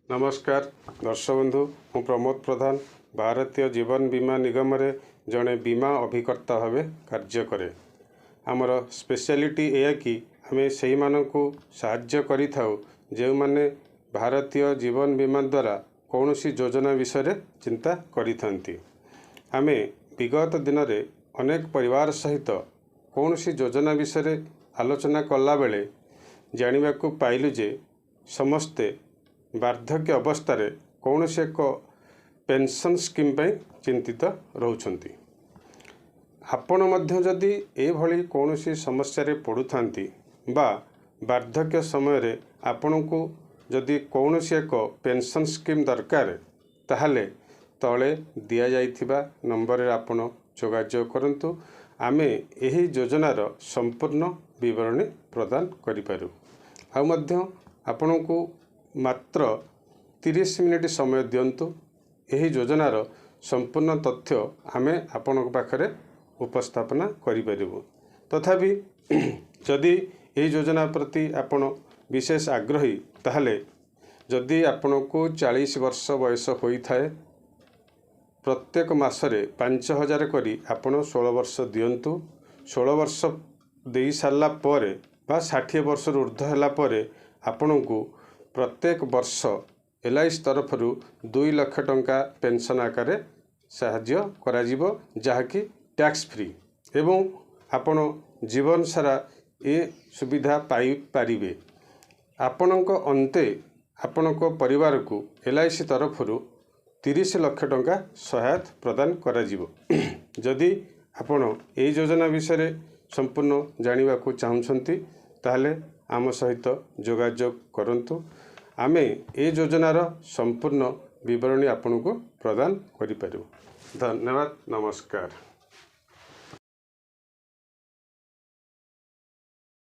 नमस्कार दर्शक बंधु मु प्रमोद प्रधान भारतीय जीवन बीमा निगम रे जड़े बीमा अभिकर्ता भाव कार्य करे। आमर स्पेशलिटी यह कि आम से मानू साहाय्य करिथाउ जो माने भारतीय जीवन बीमा द्वारा कौन सी योजना विषय चिंता करिथांती। आमे विगत दिन में अनेक परिवार सहित कौन सी योजना विषय आलोचना कला बेले जानिबा को पाइलु जे समस्ते वार्धक्य अवस्था कौन से एक पेंशन स्कीम पे चिंतित रहउछंती। आपण मध्य जदि एभली कौन सी समस्या रे पड़ुथांती बा वार्धक्य समय रे आपण को जदि कौन सी एक पेंशन स्कीम दरकार ताहले तले दिया जाइथिबा नंबर रे आपण जोगाजोग करंतु। आमे एही योजनार संपूर्ण विवरणी प्रदान करिपारू। आ मध्य आपण को मात्र 30 मिनिट समय दिंतु। यही योजनार संपूर्ण तथ्य आमे आपण पाखरे उपस्थापना करिपारिबु। तथापि जदि यही योजना प्रति आपण विशेष आग्रही ताहले जदि आपण को 40 वर्ष बयस होई थाए प्रत्येक मासरे 5000 करी आपण 16 वर्ष दिंतु। 16 वर्ष दे सारा पर बा 60 वर्ष ऊर्ध्व होला परे आपण को प्रत्येक वर्ष LIC तरफ 2 लाख टंका पेंशन आकार साहाय्य करा जिवो जहाँकि टैक्स फ्री एवं आपण जीवन सारा ए सुविधा पाई पारिबे। आपणक अंते आपणक परिवार को LIC तरफ 30 लाख टंका सहायता प्रदान करा जिवो। जदि आपण ए योजना विषय संपूर्ण जानिबा को चाहुछंती ताहले आम सहित जोगाजोग करंतु। आमे ए योजनार संपूर्ण विवरणी आपन को प्रदान करिपारू। धन्यवाद। नमस्कार।